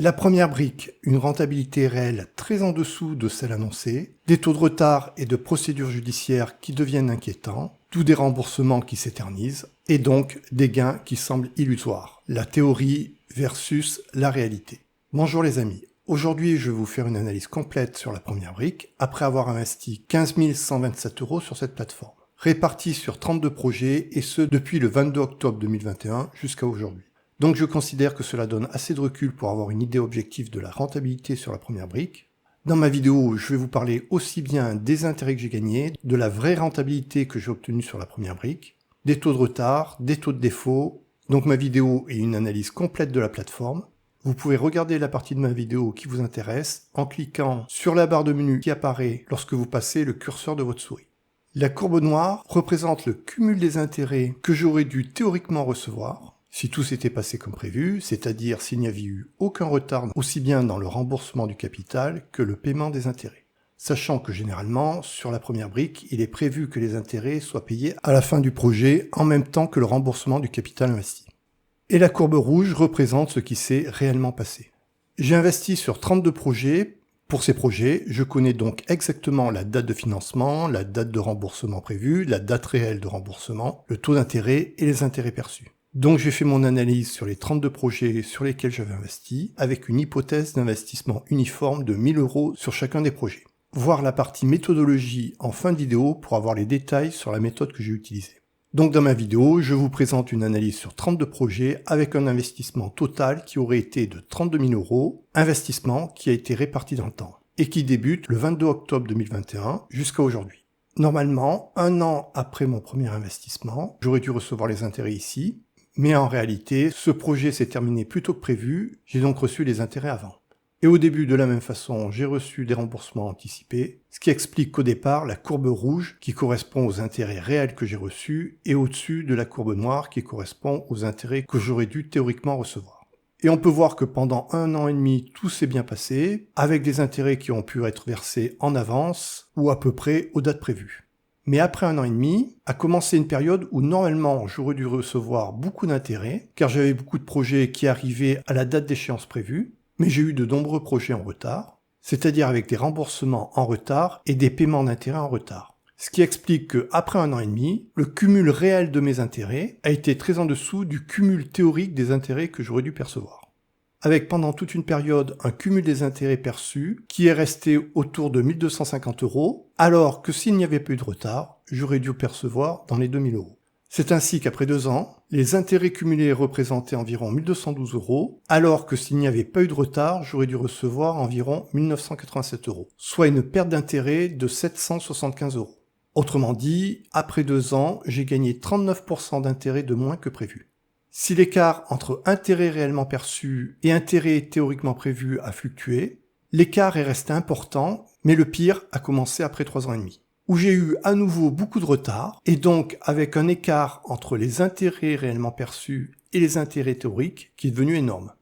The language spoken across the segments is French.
La première brique, une rentabilité réelle très en dessous de celle annoncée, des taux de retard et de procédures judiciaires qui deviennent inquiétants, d'où des remboursements qui s'éternisent, et donc des gains qui semblent illusoires. La théorie versus la réalité. Bonjour les amis, aujourd'hui je vais vous faire une analyse complète sur la première brique, après avoir investi 15 127 € sur cette plateforme, répartie sur 32 projets, et ce depuis le 22 octobre 2021 jusqu'à aujourd'hui. Donc je considère que cela donne assez de recul pour avoir une idée objective de la rentabilité sur la première brique. Dans ma vidéo, je vais vous parler aussi bien des intérêts que j'ai gagnés, de la vraie rentabilité que j'ai obtenue sur la première brique, des taux de retard, des taux de défaut. Donc ma vidéo est une analyse complète de la plateforme. Vous pouvez regarder la partie de ma vidéo qui vous intéresse en cliquant sur la barre de menu qui apparaît lorsque vous passez le curseur de votre souris. La courbe noire représente le cumul des intérêts que j'aurais dû théoriquement recevoir si tout s'était passé comme prévu, c'est-à-dire s'il n'y avait eu aucun retard aussi bien dans le remboursement du capital que le paiement des intérêts. Sachant que généralement, sur la première brique, il est prévu que les intérêts soient payés à la fin du projet en même temps que le remboursement du capital investi. Et la courbe rouge représente ce qui s'est réellement passé. J'ai investi sur 32 projets. Pour ces projets, je connais donc exactement la date de financement, la date de remboursement prévue, la date réelle de remboursement, le taux d'intérêt et les intérêts perçus. Donc j'ai fait mon analyse sur les 32 projets sur lesquels j'avais investi, avec une hypothèse d'investissement uniforme de 1000 € sur chacun des projets. Voir la partie méthodologie en fin de vidéo pour avoir les détails sur la méthode que j'ai utilisée. Donc dans ma vidéo, je vous présente une analyse sur 32 projets avec un investissement total qui aurait été de 32 000 €, investissement qui a été réparti dans le temps, et qui débute le 22 octobre 2021 jusqu'à aujourd'hui. Normalement, un an après mon premier investissement, j'aurais dû recevoir les intérêts ici, mais en réalité, ce projet s'est terminé plus tôt que prévu, j'ai donc reçu les intérêts avant. Et au début, de la même façon, j'ai reçu des remboursements anticipés, ce qui explique qu'au départ, la courbe rouge, qui correspond aux intérêts réels que j'ai reçus, est au-dessus de la courbe noire, qui correspond aux intérêts que j'aurais dû théoriquement recevoir. Et on peut voir que pendant 1 an et demi, tout s'est bien passé, avec des intérêts qui ont pu être versés en avance, ou à peu près aux dates prévues. Mais après 1 an et demi, a commencé une période où normalement j'aurais dû recevoir beaucoup d'intérêts, car j'avais beaucoup de projets qui arrivaient à la date d'échéance prévue, mais j'ai eu de nombreux projets en retard, c'est-à-dire avec des remboursements en retard et des paiements d'intérêts en retard. Ce qui explique qu'après 1 an et demi, le cumul réel de mes intérêts a été très en dessous du cumul théorique des intérêts que j'aurais dû percevoir. Avec pendant toute une période un cumul des intérêts perçus qui est resté autour de 1250 €, alors que s'il n'y avait pas eu de retard, j'aurais dû percevoir dans les 2000 €. C'est ainsi qu'après 2 ans, les intérêts cumulés représentaient environ 1212 €, alors que s'il n'y avait pas eu de retard, j'aurais dû recevoir environ 1987 €, soit une perte d'intérêt de 775 €. Autrement dit, après 2 ans, j'ai gagné 39% d'intérêts de moins que prévu. Si l'écart entre intérêt réellement perçu et intérêt théoriquement prévu a fluctué, l'écart est resté important, mais le pire a commencé après 3 ans et demi, où j'ai eu à nouveau beaucoup de retard, et donc avec un écart entre les intérêts réellement perçus et les intérêts théoriques qui est devenu énorme.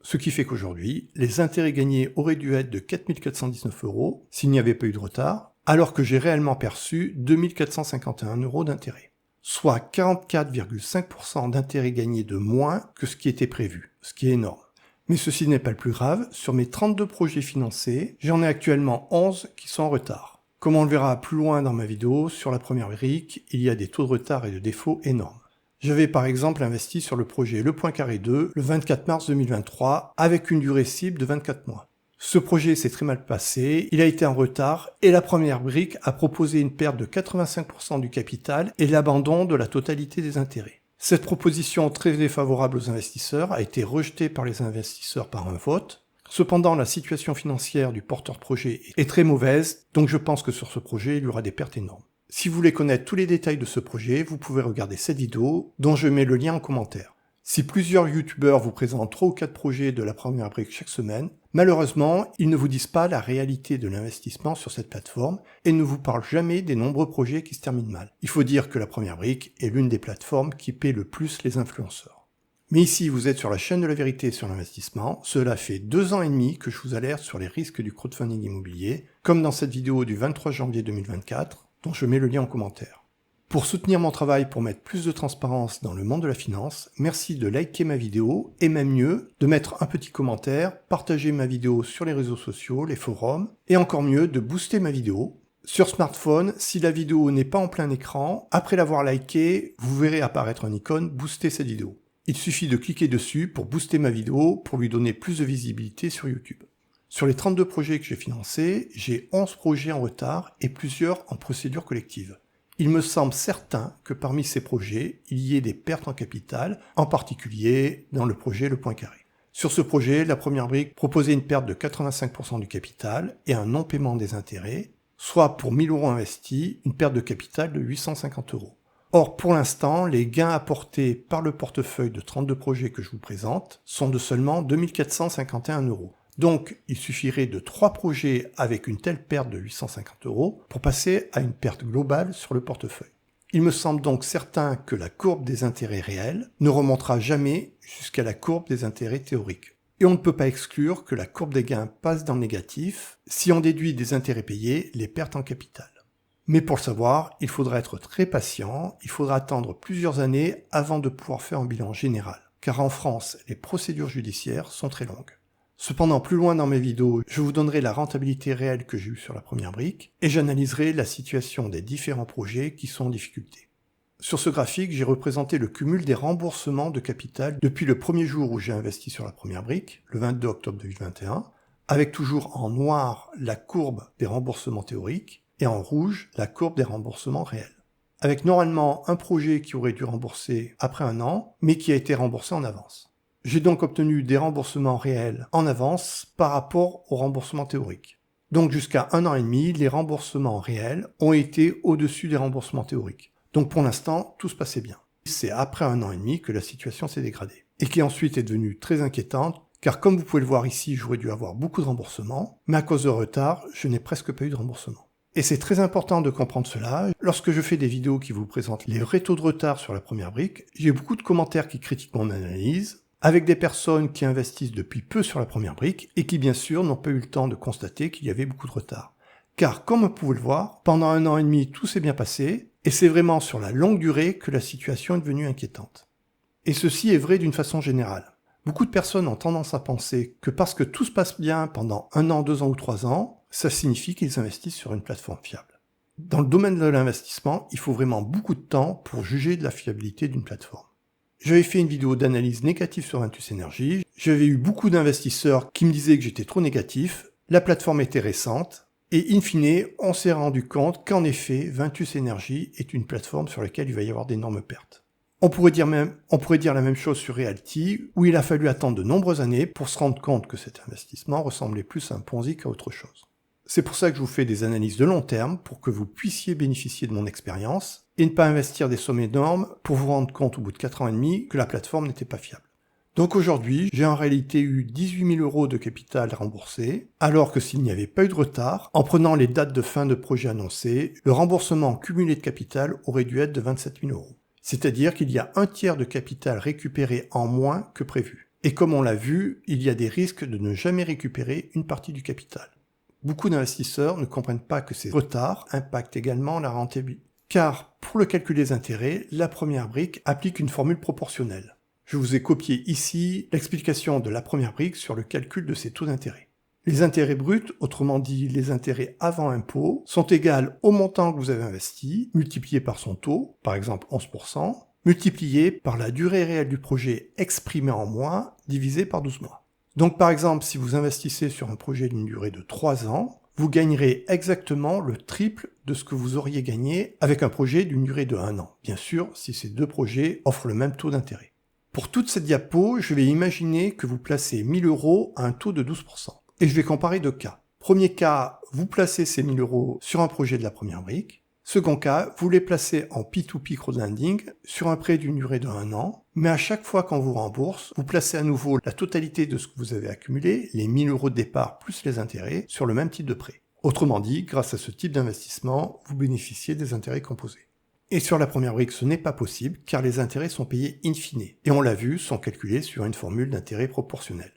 Ce qui fait qu'aujourd'hui, les intérêts gagnés auraient dû être de 4 419 € s'il n'y avait pas eu de retard, alors que j'ai réellement perçu 2 451 € d'intérêts, soit 44,5% d'intérêts gagnés de moins que ce qui était prévu, ce qui est énorme. Mais ceci n'est pas le plus grave, sur mes 32 projets financés, j'en ai actuellement 11 qui sont en retard. Comme on le verra plus loin dans ma vidéo, sur la première brique, il y a des taux de retard et de défaut énormes. J'avais par exemple investi sur le projet Le Point Carré 2 le 24 mars 2023 avec une durée cible de 24 mois. Ce projet s'est très mal passé, il a été en retard et la première brique a proposé une perte de 85% du capital et l'abandon de la totalité des intérêts. Cette proposition très défavorable aux investisseurs a été rejetée par les investisseurs par un vote. Cependant, la situation financière du porteur de projet est très mauvaise, donc je pense que sur ce projet, il y aura des pertes énormes. Si vous voulez connaître tous les détails de ce projet, vous pouvez regarder cette vidéo, dont je mets le lien en commentaire. Si plusieurs youtubeurs vous présentent 3 ou 4 projets de la première brique chaque semaine, malheureusement, ils ne vous disent pas la réalité de l'investissement sur cette plateforme et ne vous parlent jamais des nombreux projets qui se terminent mal. Il faut dire que la première brique est l'une des plateformes qui paie le plus les influenceurs. Mais ici, vous êtes sur la chaîne de la vérité sur l'investissement. Cela fait 2 ans et demi que je vous alerte sur les risques du crowdfunding immobilier, comme dans cette vidéo du 23 janvier 2024, dont je mets le lien en commentaire. Pour soutenir mon travail pour mettre plus de transparence dans le monde de la finance, merci de liker ma vidéo et même mieux, de mettre un petit commentaire, partager ma vidéo sur les réseaux sociaux, les forums et encore mieux de booster ma vidéo. Sur smartphone, si la vidéo n'est pas en plein écran, après l'avoir likée, vous verrez apparaître une icône « Booster cette vidéo ». Il suffit de cliquer dessus pour booster ma vidéo pour lui donner plus de visibilité sur YouTube. Sur les 32 projets que j'ai financés, j'ai 11 projets en retard et plusieurs en procédure collective. Il me semble certain que parmi ces projets, il y ait des pertes en capital, en particulier dans le projet Le Point Carré. Sur ce projet, la première brique proposait une perte de 85% du capital et un non-paiement des intérêts, soit pour 1000 € investis, une perte de capital de 850 €. Or, pour l'instant, les gains apportés par le portefeuille de 32 projets que je vous présente sont de seulement 2451 €. Donc, il suffirait de 3 projets avec une telle perte de 850 € pour passer à une perte globale sur le portefeuille. Il me semble donc certain que la courbe des intérêts réels ne remontera jamais jusqu'à la courbe des intérêts théoriques. Et on ne peut pas exclure que la courbe des gains passe dans le négatif si on déduit des intérêts payés les pertes en capital. Mais pour le savoir, il faudra être très patient, il faudra attendre plusieurs années avant de pouvoir faire un bilan général, car en France, les procédures judiciaires sont très longues. Cependant, plus loin dans mes vidéos, je vous donnerai la rentabilité réelle que j'ai eue sur la première brique, et j'analyserai la situation des différents projets qui sont en difficulté. Sur ce graphique, j'ai représenté le cumul des remboursements de capital depuis le premier jour où j'ai investi sur la première brique, le 22 octobre 2021, avec toujours en noir la courbe des remboursements théoriques, et en rouge la courbe des remboursements réels. Avec normalement un projet qui aurait dû rembourser après un an, mais qui a été remboursé en avance. J'ai donc obtenu des remboursements réels en avance par rapport aux remboursements théoriques. Donc jusqu'à 1 an et demi, les remboursements réels ont été au-dessus des remboursements théoriques. Donc pour l'instant, tout se passait bien. C'est après 1 an et demi que la situation s'est dégradée. Et qui ensuite est devenue très inquiétante, car comme vous pouvez le voir ici, j'aurais dû avoir beaucoup de remboursements, mais à cause de retard, je n'ai presque pas eu de remboursement. Et c'est très important de comprendre cela. Lorsque je fais des vidéos qui vous présentent les vrais taux de retard sur la première brique, j'ai beaucoup de commentaires qui critiquent mon analyse, avec des personnes qui investissent depuis peu sur la première brique et qui bien sûr n'ont pas eu le temps de constater qu'il y avait beaucoup de retard. Car comme vous pouvez le voir, pendant 1 an et demi tout s'est bien passé, et c'est vraiment sur la longue durée que la situation est devenue inquiétante. Et ceci est vrai d'une façon générale. Beaucoup de personnes ont tendance à penser que parce que tout se passe bien pendant 1 an, 2 ans ou 3 ans, ça signifie qu'ils investissent sur une plateforme fiable. Dans le domaine de l'investissement, il faut vraiment beaucoup de temps pour juger de la fiabilité d'une plateforme. J'avais fait une vidéo d'analyse négative sur Ventus Energy, j'avais eu beaucoup d'investisseurs qui me disaient que j'étais trop négatif, la plateforme était récente, et in fine, on s'est rendu compte qu'en effet, Ventus Energy est une plateforme sur laquelle il va y avoir d'énormes pertes. On pourrait dire la même chose sur Realty, où il a fallu attendre de nombreuses années pour se rendre compte que cet investissement ressemblait plus à un Ponzi qu'à autre chose. C'est pour ça que je vous fais des analyses de long terme, pour que vous puissiez bénéficier de mon expérience, et ne pas investir des sommes énormes pour vous rendre compte au bout de 4 ans et demi que la plateforme n'était pas fiable. Donc aujourd'hui, j'ai en réalité eu 18 000 € de capital remboursé, alors que s'il n'y avait pas eu de retard, en prenant les dates de fin de projet annoncées, le remboursement cumulé de capital aurait dû être de 27 000 €. C'est-à-dire qu'il y a un tiers de capital récupéré en moins que prévu. Et comme on l'a vu, il y a des risques de ne jamais récupérer une partie du capital. Beaucoup d'investisseurs ne comprennent pas que ces retards impactent également la rentabilité. Car pour le calcul des intérêts, la première brique applique une formule proportionnelle. Je vous ai copié ici l'explication de la première brique sur le calcul de ces taux d'intérêt. Les intérêts bruts, autrement dit les intérêts avant impôt, sont égaux au montant que vous avez investi, multiplié par son taux, par exemple 11%, multiplié par la durée réelle du projet exprimée en mois, divisé par 12 mois. Donc par exemple, si vous investissez sur un projet d'une durée de 3 ans, vous gagnerez exactement le triple de ce que vous auriez gagné avec un projet d'une durée de 1 an. Bien sûr, si ces deux projets offrent le même taux d'intérêt. Pour toute cette diapo, je vais imaginer que vous placez 1000 € à un taux de 12%. Et je vais comparer 2 cas. Premier cas, vous placez ces 1000 € sur un projet de la première brique. Second cas, vous les placez en P2P crowdlending sur un prêt d'une durée de 1 an, mais à chaque fois qu'on vous rembourse, vous placez à nouveau la totalité de ce que vous avez accumulé, les 1000 € de départ plus les intérêts, sur le même type de prêt. Autrement dit, grâce à ce type d'investissement, vous bénéficiez des intérêts composés. Et sur la première brique, ce n'est pas possible, car les intérêts sont payés in fine, et on l'a vu, sont calculés sur une formule d'intérêt proportionnel.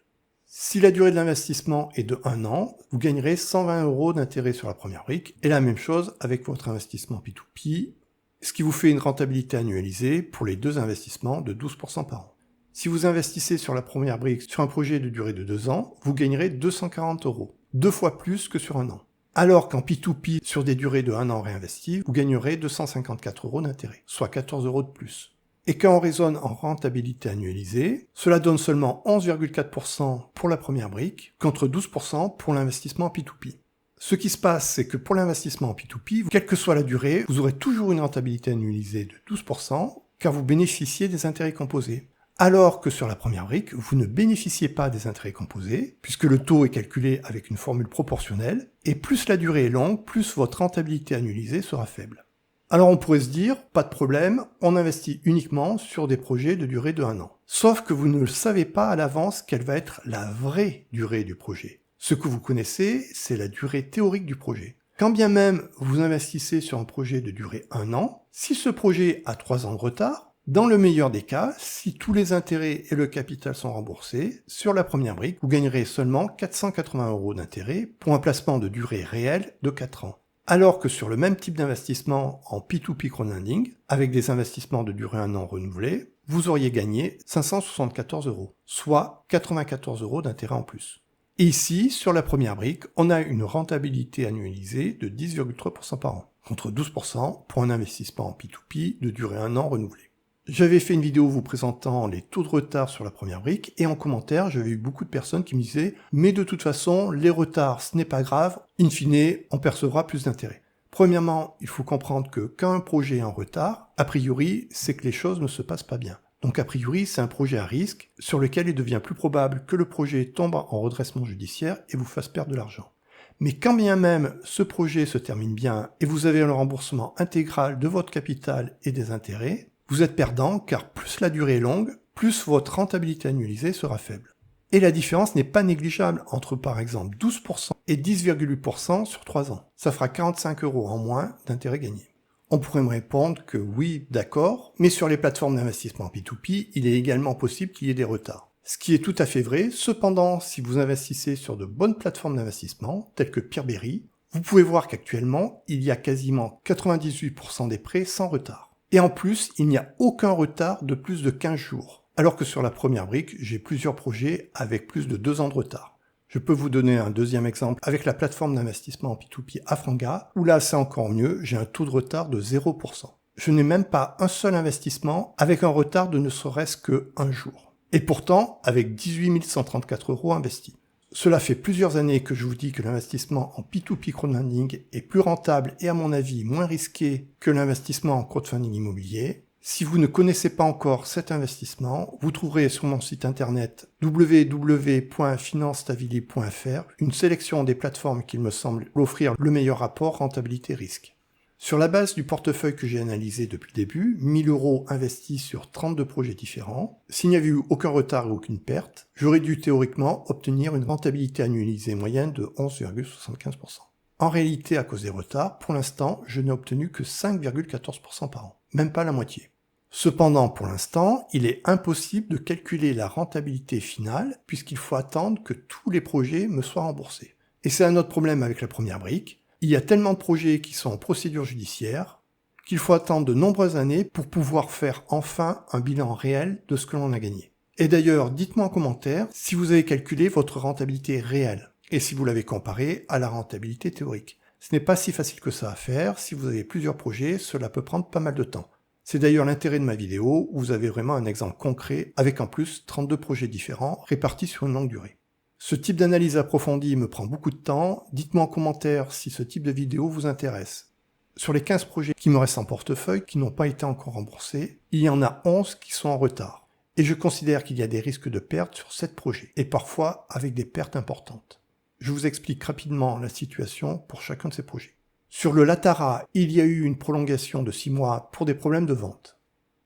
Si la durée de l'investissement est de 1 an, vous gagnerez 120 € d'intérêt sur la première brique, et la même chose avec votre investissement P2P, ce qui vous fait une rentabilité annualisée pour les deux investissements de 12% par an. Si vous investissez sur la première brique sur un projet de durée de 2 ans, vous gagnerez 240 €, 2 fois plus que sur un an. Alors qu'en P2P, sur des durées de 1 an réinvesties, vous gagnerez 254 € d'intérêt, soit 14 € de plus. Et quand on raisonne en rentabilité annualisée, cela donne seulement 11,4% pour la première brique, contre 12% pour l'investissement en P2P. Ce qui se passe, c'est que pour l'investissement en P2P, quelle que soit la durée, vous aurez toujours une rentabilité annualisée de 12%, car vous bénéficiez des intérêts composés. Alors que sur la première brique, vous ne bénéficiez pas des intérêts composés, puisque le taux est calculé avec une formule proportionnelle, et plus la durée est longue, plus votre rentabilité annualisée sera faible. Alors on pourrait se dire, pas de problème, on investit uniquement sur des projets de durée de 1 an. Sauf que vous ne le savez pas à l'avance quelle va être la vraie durée du projet. Ce que vous connaissez, c'est la durée théorique du projet. Quand bien même vous investissez sur un projet de durée 1 an, si ce projet a 3 ans de retard, dans le meilleur des cas, si tous les intérêts et le capital sont remboursés, sur la première brique, vous gagnerez seulement 480 € d'intérêt pour un placement de durée réelle de 4 ans. Alors que sur le même type d'investissement en P2P crowdfunding, avec des investissements de durée 1 an renouvelés, vous auriez gagné 574 €, soit 94 € d'intérêt en plus. Et ici, sur la première brique, on a une rentabilité annualisée de 10,3% par an, contre 12% pour un investissement en P2P de durée 1 an renouvelé. J'avais fait une vidéo vous présentant les taux de retard sur la première brique et en commentaire, j'avais eu beaucoup de personnes qui me disaient « mais de toute façon, les retards, ce n'est pas grave, in fine, on percevra plus d'intérêt ». Premièrement, il faut comprendre que quand un projet est en retard, a priori, c'est que les choses ne se passent pas bien. Donc a priori, c'est un projet à risque sur lequel il devient plus probable que le projet tombe en redressement judiciaire et vous fasse perdre de l'argent. Mais quand bien même ce projet se termine bien et vous avez le remboursement intégral de votre capital et des intérêts, vous êtes perdant car plus la durée est longue, plus votre rentabilité annualisée sera faible. Et la différence n'est pas négligeable entre par exemple 12% et 10,8% sur 3 ans. Ça fera 45 € en moins d'intérêt gagné. On pourrait me répondre que oui, d'accord, mais sur les plateformes d'investissement P2P, il est également possible qu'il y ait des retards. Ce qui est tout à fait vrai, cependant, si vous investissez sur de bonnes plateformes d'investissement, telles que Peerberry, vous pouvez voir qu'actuellement, il y a quasiment 98% des prêts sans retard. Et en plus, il n'y a aucun retard de plus de 15 jours. Alors que sur la première brique, j'ai plusieurs projets avec plus de 2 ans de retard. Je peux vous donner un deuxième exemple avec la plateforme d'investissement en P2P Afranga, où là c'est encore mieux, j'ai un taux de retard de 0%. Je n'ai même pas un seul investissement avec un retard de ne serait-ce que 1 jour. Et pourtant, avec 18 134 € investis. Cela fait plusieurs années que je vous dis que l'investissement en P2P crowdfunding est plus rentable et à mon avis moins risqué que l'investissement en crowdfunding immobilier. Si vous ne connaissez pas encore cet investissement, vous trouverez sur mon site internet www.financestavili.fr une sélection des plateformes qui me semblent offrir le meilleur rapport rentabilité-risque. Sur la base du portefeuille que j'ai analysé depuis le début, 1000 € investis sur 32 projets différents, s'il n'y avait eu aucun retard et aucune perte, j'aurais dû théoriquement obtenir une rentabilité annualisée moyenne de 11,75%. En réalité, à cause des retards, pour l'instant, je n'ai obtenu que 5,14% par an, même pas la moitié. Cependant, pour l'instant, il est impossible de calculer la rentabilité finale puisqu'il faut attendre que tous les projets me soient remboursés. Et c'est un autre problème avec la première brique. Il y a tellement de projets qui sont en procédure judiciaire qu'il faut attendre de nombreuses années pour pouvoir faire enfin un bilan réel de ce que l'on a gagné. Et d'ailleurs, dites-moi en commentaire si vous avez calculé votre rentabilité réelle et si vous l'avez comparée à la rentabilité théorique. Ce n'est pas si facile que ça à faire. Si vous avez plusieurs projets, cela peut prendre pas mal de temps. C'est d'ailleurs l'intérêt de ma vidéo où vous avez vraiment un exemple concret avec en plus 32 projets différents répartis sur une longue durée. Ce type d'analyse approfondie me prend beaucoup de temps. Dites-moi en commentaire si ce type de vidéo vous intéresse. Sur les 15 projets qui me restent en portefeuille, qui n'ont pas été encore remboursés, il y en a 11 qui sont en retard. Et je considère qu'il y a des risques de perte sur 7 projets, et parfois avec des pertes importantes. Je vous explique rapidement la situation pour chacun de ces projets. Sur le Latara, il y a eu une prolongation de 6 mois pour des problèmes de vente.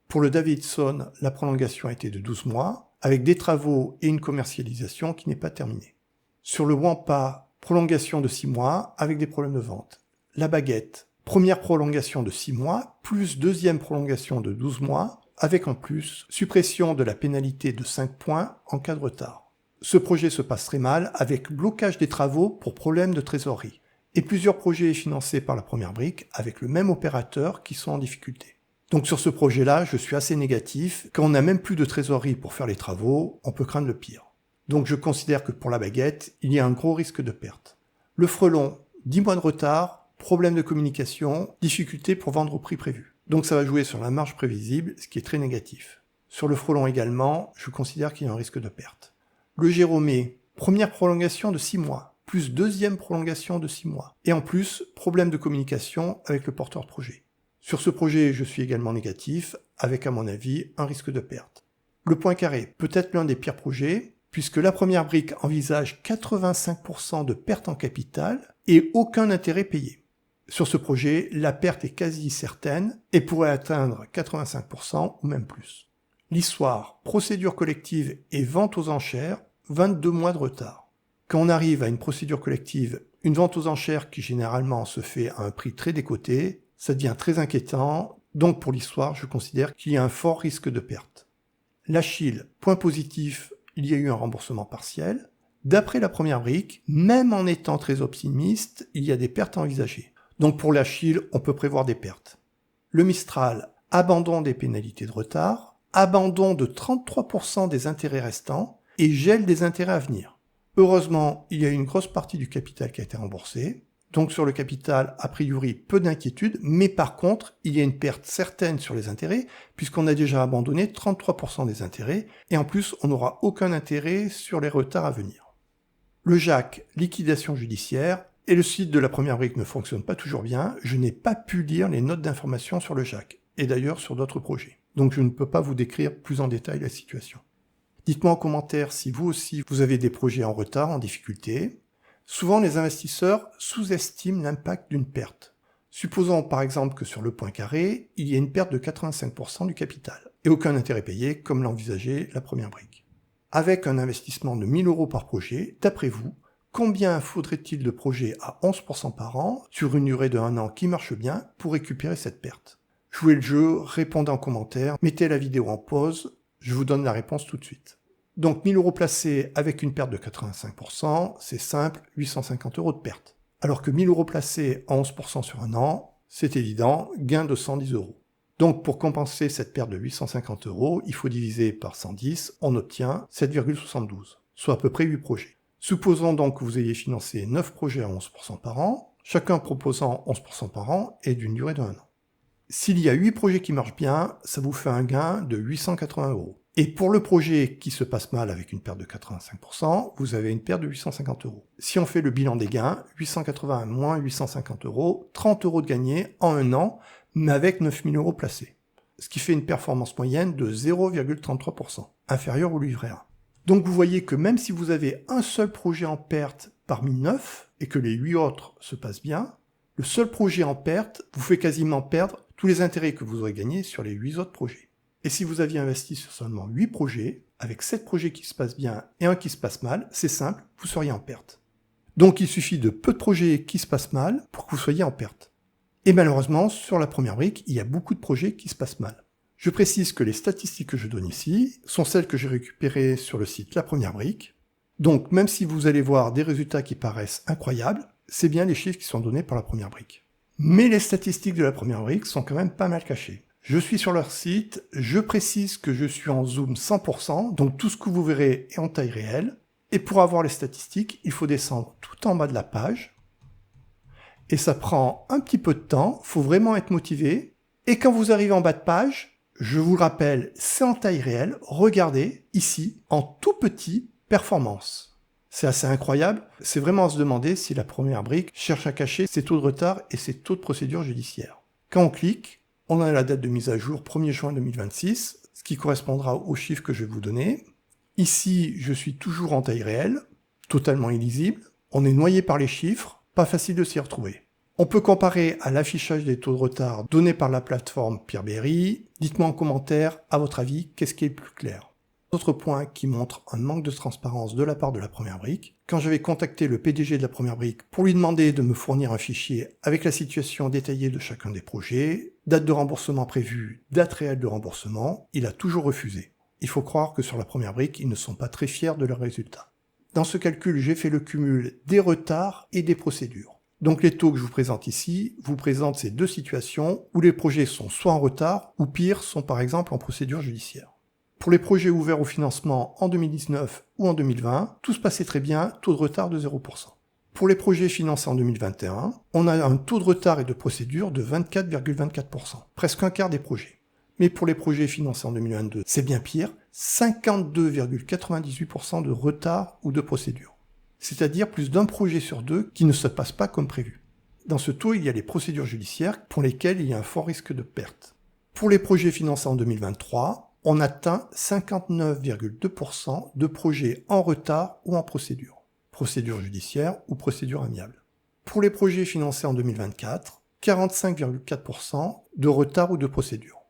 Pour le Davidson, la prolongation a été de 12 mois, avec des travaux et une commercialisation qui n'est pas terminée. Sur le Wampa, prolongation de 6 mois avec des problèmes de vente. La Baguette, première prolongation de 6 mois, plus deuxième prolongation de 12 mois, avec en plus suppression de la pénalité de 5 points en cas de retard. Ce projet se passe très mal avec blocage des travaux pour problème de trésorerie. et plusieurs projets financés par la première brique avec le même opérateur qui sont en difficulté. Donc sur ce projet-là, je suis assez négatif. Quand on n'a même plus de trésorerie pour faire les travaux, on peut craindre le pire. Donc je considère que pour la baguette, il y a un gros risque de perte. Le frelon, 10 mois de retard, problème de communication, difficulté pour vendre au prix prévu. Donc ça va jouer sur la marge prévisible, ce qui est très négatif. Sur le frelon également, je considère qu'il y a un risque de perte. Le Jérômé, première prolongation de 6 mois, plus deuxième prolongation de 6 mois. Et en plus, problème de communication avec le porteur de projet. Sur ce projet, je suis également négatif, avec à mon avis un risque de perte. Le Poincaré, peut-être l'un des pires projets, puisque la première brique envisage 85% de perte en capital et aucun intérêt payé. Sur ce projet, la perte est quasi certaine et pourrait atteindre 85% ou même plus. L'histoire, procédure collective et vente aux enchères, 22 mois de retard. Quand on arrive à une procédure collective, une vente aux enchères qui généralement se fait à un prix très décoté, ça devient très inquiétant, donc pour l'histoire, je considère qu'il y a un fort risque de perte. L'Achille, point positif, il y a eu un remboursement partiel. D'après la première brique, même en étant très optimiste, il y a des pertes envisagées. Donc pour l'Achille, on peut prévoir des pertes. Le Mistral, abandon des pénalités de retard, abandon de 33% des intérêts restants et gel des intérêts à venir. Heureusement, il y a une grosse partie du capital qui a été remboursée. Donc sur le capital, a priori, peu d'inquiétude, mais par contre, il y a une perte certaine sur les intérêts, puisqu'on a déjà abandonné 33% des intérêts, et en plus, on n'aura aucun intérêt sur les retards à venir. Le JAC, liquidation judiciaire, et le site de la première brique ne fonctionne pas toujours bien, je n'ai pas pu lire les notes d'information sur le JAC, et d'ailleurs sur d'autres projets. Donc je ne peux pas vous décrire plus en détail la situation. Dites-moi en commentaire si vous aussi vous avez des projets en retard, en difficulté. Souvent les investisseurs sous-estiment l'impact d'une perte. Supposons par exemple que sur le Poincaré, il y a une perte de 85% du capital, et aucun intérêt payé comme l'envisageait la première brique. Avec un investissement de 1000 € par projet, d'après vous, combien faudrait-il de projets à 11% par an sur une durée de 1 an qui marche bien pour récupérer cette perte? Jouez le jeu, répondez en commentaire, mettez la vidéo en pause, je vous donne la réponse tout de suite. Donc 1000 € placés avec une perte de 85%, c'est simple, 850 € de perte. Alors que 1000 € placés à 11% sur 1 an, c'est évident, gain de 110 €. Donc pour compenser cette perte de 850 €, il faut diviser par 110, on obtient 7,72, soit à peu près 8 projets. Supposons donc que vous ayez financé 9 projets à 11% par an, chacun proposant 11% par an et d'une durée de 1 an. S'il y a 8 projets qui marchent bien, ça vous fait un gain de 880 €. Et pour le projet qui se passe mal avec une perte de 85%, vous avez une perte de 850 €. Si on fait le bilan des gains, 880 moins 850 €, 30 € de gagnés en 1 an, mais avec 9000 € placés. Ce qui fait une performance moyenne de 0,33%, inférieure au livret A. Donc vous voyez que même si vous avez un seul projet en perte parmi 9, et que les 8 autres se passent bien, le seul projet en perte vous fait quasiment perdre tous les intérêts que vous aurez gagnés sur les 8 autres projets. Et si vous aviez investi sur seulement 8 projets, avec 7 projets qui se passent bien et un qui se passe mal, c'est simple, vous seriez en perte. Donc il suffit de peu de projets qui se passent mal pour que vous soyez en perte. Et malheureusement, sur la première brique, il y a beaucoup de projets qui se passent mal. Je précise que les statistiques que je donne ici sont celles que j'ai récupérées sur le site La Première Brique. Donc même si vous allez voir des résultats qui paraissent incroyables, c'est bien les chiffres qui sont donnés par La Première Brique. Mais les statistiques de La Première Brique sont quand même pas mal cachées. Je suis sur leur site, je précise que je suis en zoom 100%, donc tout ce que vous verrez est en taille réelle. Et pour avoir les statistiques, il faut descendre tout en bas de la page. Et ça prend un petit peu de temps, il faut vraiment être motivé. Et quand vous arrivez en bas de page, je vous le rappelle, c'est en taille réelle. Regardez, ici, en tout petit, performance. C'est assez incroyable. C'est vraiment à se demander si la première brique cherche à cacher ses taux de retard et ses taux de procédure judiciaire. Quand on clique, on a la date de mise à jour 1er juin 2026, ce qui correspondra aux chiffres que je vais vous donner. Ici, je suis toujours en taille réelle, totalement illisible. On est noyé par les chiffres, pas facile de s'y retrouver. On peut comparer à l'affichage des taux de retard donnés par la plateforme Peerberry. Dites-moi en commentaire, à votre avis, qu'est-ce qui est le plus clair? Autre point qui montre un manque de transparence de la part de la première brique. Quand j'avais contacté le PDG de la première brique pour lui demander de me fournir un fichier avec la situation détaillée de chacun des projets, date de remboursement prévue, date réelle de remboursement, il a toujours refusé. Il faut croire que sur la première brique, ils ne sont pas très fiers de leurs résultats. Dans ce calcul, j'ai fait le cumul des retards et des procédures. Donc les taux que je vous présente ici vous présentent ces deux situations où les projets sont soit en retard ou pire, sont par exemple en procédure judiciaire. Pour les projets ouverts au financement en 2019 ou en 2020, tout se passait très bien, taux de retard de 0%. Pour les projets financés en 2021, on a un taux de retard et de procédure de 24,24%, presque un quart des projets. Mais pour les projets financés en 2022, c'est bien pire, 52,98% de retard ou de procédure. C'est-à-dire plus d'un projet sur deux qui ne se passe pas comme prévu. Dans ce taux, il y a les procédures judiciaires pour lesquelles il y a un fort risque de perte. Pour les projets financés en 2023, on atteint 59,2% de projets en retard ou en procédure judiciaire ou procédure amiable. Pour les projets financés en 2024, 45,4% de retard ou de procédure.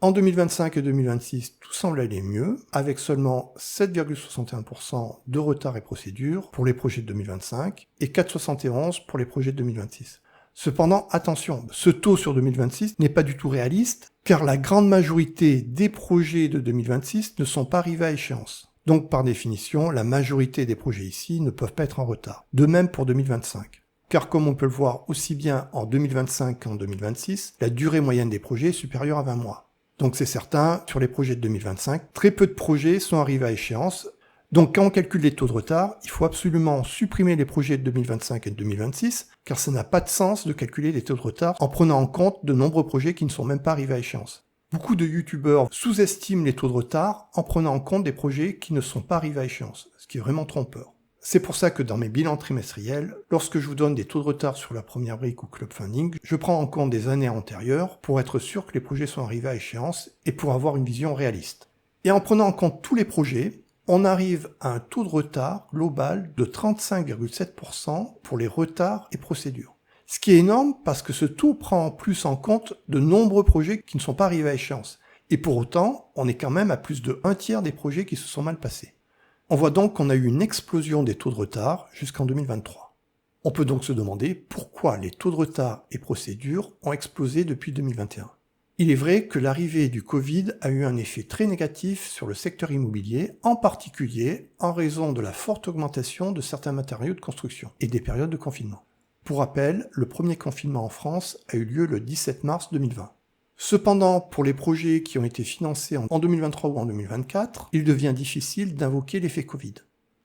En 2025 et 2026, tout semble aller mieux, avec seulement 7,61% de retard et procédure pour les projets de 2025 et 4,71% pour les projets de 2026. Cependant, attention, ce taux sur 2026 n'est pas du tout réaliste, car la grande majorité des projets de 2026 ne sont pas arrivés à échéance. Donc par définition, la majorité des projets ici ne peuvent pas être en retard. De même pour 2025. Car comme on peut le voir aussi bien en 2025 qu'en 2026, la durée moyenne des projets est supérieure à 20 mois. Donc c'est certain, sur les projets de 2025, très peu de projets sont arrivés à échéance. Donc quand on calcule les taux de retard, il faut absolument supprimer les projets de 2025 et de 2026, car ça n'a pas de sens de calculer les taux de retard en prenant en compte de nombreux projets qui ne sont même pas arrivés à échéance. Beaucoup de youtubeurs sous-estiment les taux de retard en prenant en compte des projets qui ne sont pas arrivés à échéance, ce qui est vraiment trompeur. C'est pour ça que dans mes bilans trimestriels, lorsque je vous donne des taux de retard sur la première brique ou Clubfunding, je prends en compte des années antérieures pour être sûr que les projets sont arrivés à échéance et pour avoir une vision réaliste. Et en prenant en compte tous les projets, on arrive à un taux de retard global de 35,7% pour les retards et procédures. Ce qui est énorme parce que ce taux prend en plus en compte de nombreux projets qui ne sont pas arrivés à échéance. Et pour autant, on est quand même à plus de 1/3 des projets qui se sont mal passés. On voit donc qu'on a eu une explosion des taux de retard jusqu'en 2023. On peut donc se demander pourquoi les taux de retard et procédures ont explosé depuis 2021. Il est vrai que l'arrivée du Covid a eu un effet très négatif sur le secteur immobilier, en particulier en raison de la forte augmentation de certains matériaux de construction et des périodes de confinement. Pour rappel, le premier confinement en France a eu lieu le 17 mars 2020. Cependant, pour les projets qui ont été financés en 2023 ou en 2024, il devient difficile d'invoquer l'effet Covid.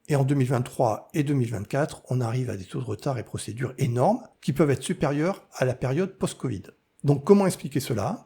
Et en 2023 et 2024, on arrive à des taux de retard et procédures énormes qui peuvent être supérieurs à la période post-Covid. Donc comment expliquer cela ?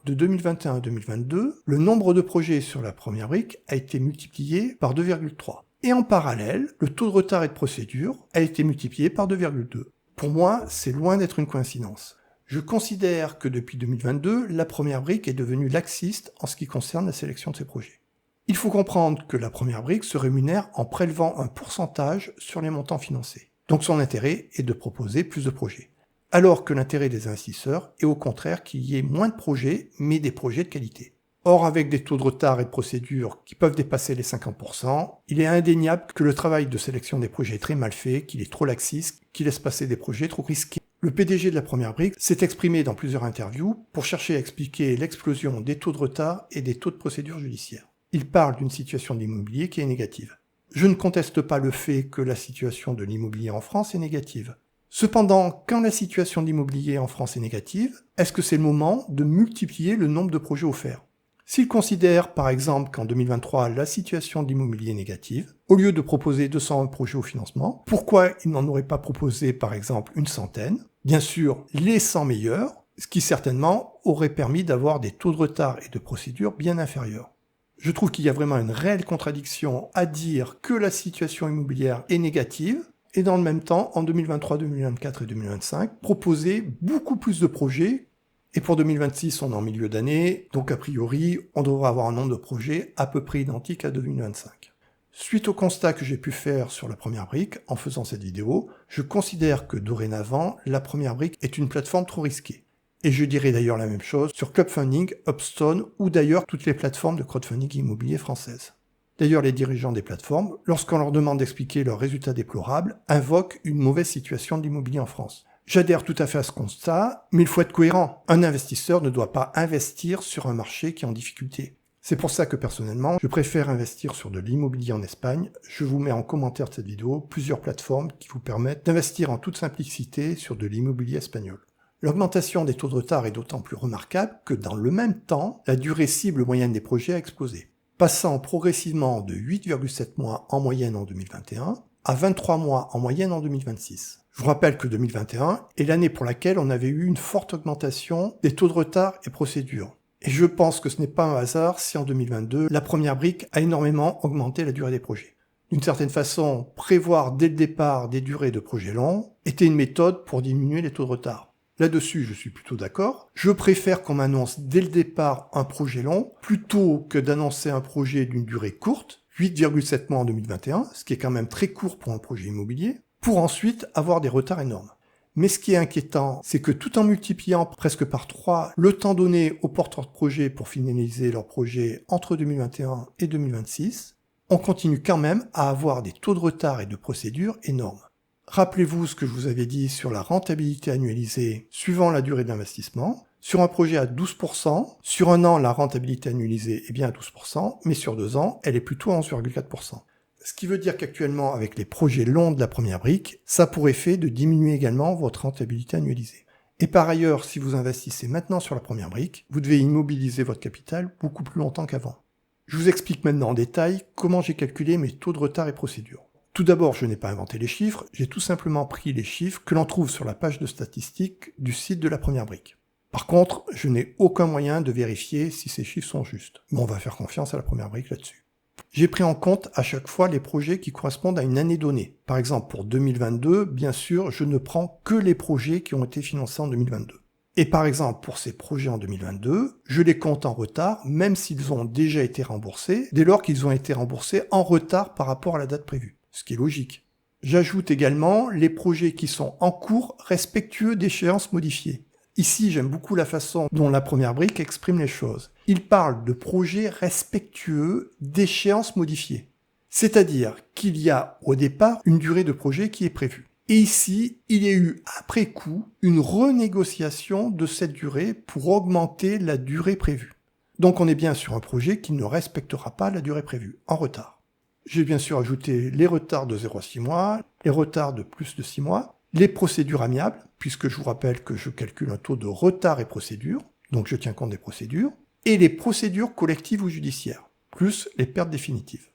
De 2021 à 2022, le nombre de projets sur la première brique a été multiplié par 2,3. Et en parallèle, le taux de retard et de procédure a été multiplié par 2,2. Pour moi, c'est loin d'être une coïncidence. Je considère que depuis 2022, la première brique est devenue laxiste en ce qui concerne la sélection de ses projets. Il faut comprendre que la première brique se rémunère en prélevant un pourcentage sur les montants financés. Donc son intérêt est de proposer plus de projets. Alors que l'intérêt des investisseurs est au contraire qu'il y ait moins de projets, mais des projets de qualité. Or, avec des taux de retard et de procédure qui peuvent dépasser les 50%, il est indéniable que le travail de sélection des projets est très mal fait, qu'il est trop laxiste, qu'il laisse passer des projets trop risqués. Le PDG de la première brique s'est exprimé dans plusieurs interviews pour chercher à expliquer l'explosion des taux de retard et des taux de procédure judiciaire. Il parle d'une situation de l'immobilier qui est négative. Je ne conteste pas le fait que la situation de l'immobilier en France est négative. Cependant, quand la situation de l'immobilier en France est négative, est-ce que c'est le moment de multiplier le nombre de projets offerts ? S'il considère, par exemple, qu'en 2023, la situation de l'immobilier est négative, au lieu de proposer 201 projets au financement, pourquoi il n'en aurait pas proposé, par exemple, une centaine ? Bien sûr, les 100 meilleurs, ce qui certainement aurait permis d'avoir des taux de retard et de procédure bien inférieurs. Je trouve qu'il y a vraiment une réelle contradiction à dire que la situation immobilière est négative, et dans le même temps, en 2023, 2024 et 2025, proposer beaucoup plus de projets. Et pour 2026, on est en milieu d'année, donc a priori, on devra avoir un nombre de projets à peu près identique à 2025. Suite au constat que j'ai pu faire sur la première brique, en faisant cette vidéo, je considère que dorénavant, la première brique est une plateforme trop risquée. Et je dirais d'ailleurs la même chose sur Clubfunding, Upstone ou d'ailleurs toutes les plateformes de crowdfunding immobilier françaises. D'ailleurs, les dirigeants des plateformes, lorsqu'on leur demande d'expliquer leurs résultats déplorables, invoquent une mauvaise situation de l'immobilier en France. J'adhère tout à fait à ce constat, mais il faut être cohérent. Un investisseur ne doit pas investir sur un marché qui est en difficulté. C'est pour ça que personnellement, je préfère investir sur de l'immobilier en Espagne. Je vous mets en commentaire de cette vidéo plusieurs plateformes qui vous permettent d'investir en toute simplicité sur de l'immobilier espagnol. L'augmentation des taux de retard est d'autant plus remarquable que dans le même temps, la durée cible moyenne des projets a explosé, passant progressivement de 8,7 mois en moyenne en 2021 à 23 mois en moyenne en 2026. Je vous rappelle que 2021 est l'année pour laquelle on avait eu une forte augmentation des taux de retard et procédures. Et je pense que ce n'est pas un hasard si en 2022, la première brique a énormément augmenté la durée des projets. D'une certaine façon, prévoir dès le départ des durées de projets longs était une méthode pour diminuer les taux de retard. Là-dessus, je suis plutôt d'accord. Je préfère qu'on m'annonce dès le départ un projet long, plutôt que d'annoncer un projet d'une durée courte, 8,7 mois en 2021, ce qui est quand même très court pour un projet immobilier, pour ensuite avoir des retards énormes. Mais ce qui est inquiétant, c'est que tout en multipliant presque par 3 le temps donné aux porteurs de projets pour finaliser leur projet entre 2021 et 2026, on continue quand même à avoir des taux de retard et de procédure énormes. Rappelez-vous ce que je vous avais dit sur la rentabilité annualisée suivant la durée de l'investissement. Sur un projet à 12%, sur un an, la rentabilité annualisée est bien à 12%, mais sur 2 ans, elle est plutôt à 11,4%. Ce qui veut dire qu'actuellement, avec les projets longs de la première brique, ça a pour effet de diminuer également votre rentabilité annualisée. Et par ailleurs, si vous investissez maintenant sur la première brique, vous devez immobiliser votre capital beaucoup plus longtemps qu'avant. Je vous explique maintenant en détail comment j'ai calculé mes taux de retard et procédures. Tout d'abord, je n'ai pas inventé les chiffres, j'ai tout simplement pris les chiffres que l'on trouve sur la page de statistiques du site de la première brique. Par contre, je n'ai aucun moyen de vérifier si ces chiffres sont justes. Mais on va faire confiance à la première brique là-dessus. J'ai pris en compte à chaque fois les projets qui correspondent à une année donnée. Par exemple, pour 2022, bien sûr, je ne prends que les projets qui ont été financés en 2022. Et par exemple, pour ces projets en 2022, je les compte en retard, même s'ils ont déjà été remboursés, dès lors qu'ils ont été remboursés en retard par rapport à la date prévue. Ce qui est logique. J'ajoute également les projets qui sont en cours respectueux d'échéances modifiées. Ici, j'aime beaucoup la façon dont la première brique exprime les choses. Il parle de projets respectueux d'échéances modifiées. C'est-à-dire qu'il y a au départ une durée de projet qui est prévue. Et ici, il y a eu après coup une renégociation de cette durée pour augmenter la durée prévue. Donc on est bien sur un projet qui ne respectera pas la durée prévue, en retard. J'ai bien sûr ajouté les retards de 0 à 6 mois, les retards de plus de 6 mois, les procédures amiables, puisque je vous rappelle que je calcule un taux de retard et procédure, donc je tiens compte des procédures, et les procédures collectives ou judiciaires, plus les pertes définitives.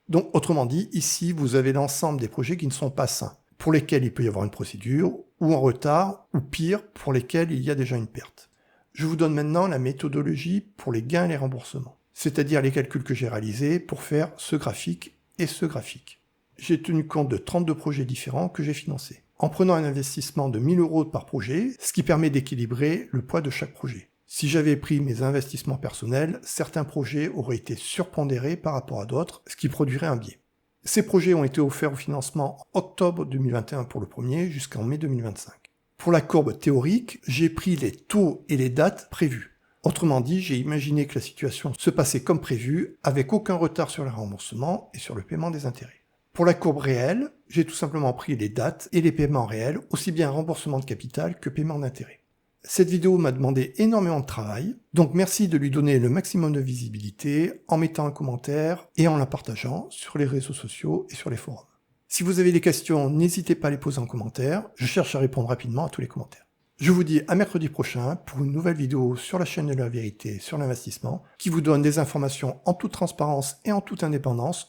Donc autrement dit, ici vous avez l'ensemble des projets qui ne sont pas sains, pour lesquels il peut y avoir une procédure, ou un retard, ou pire, pour lesquels il y a déjà une perte. Je vous donne maintenant la méthodologie pour les gains et les remboursements, c'est-à-dire les calculs que j'ai réalisés pour faire ce graphique et ce graphique. J'ai tenu compte de 32 projets différents que j'ai financés, en prenant un investissement de 1000 € par projet, ce qui permet d'équilibrer le poids de chaque projet. Si j'avais pris mes investissements personnels, certains projets auraient été surpondérés par rapport à d'autres, ce qui produirait un biais. Ces projets ont été offerts au financement en octobre 2021 pour le premier, jusqu'en mai 2025. Pour la courbe théorique, j'ai pris les taux et les dates prévues. Autrement dit, j'ai imaginé que la situation se passait comme prévu, avec aucun retard sur le remboursement et sur le paiement des intérêts. Pour la courbe réelle, j'ai tout simplement pris les dates et les paiements réels, aussi bien remboursement de capital que paiement d'intérêt. Cette vidéo m'a demandé énormément de travail, donc merci de lui donner le maximum de visibilité en mettant un commentaire et en la partageant sur les réseaux sociaux et sur les forums. Si vous avez des questions, n'hésitez pas à les poser en commentaire, je cherche à répondre rapidement à tous les commentaires. Je vous dis à mercredi prochain pour une nouvelle vidéo sur la chaîne de la vérité sur l'investissement qui vous donne des informations en toute transparence et en toute indépendance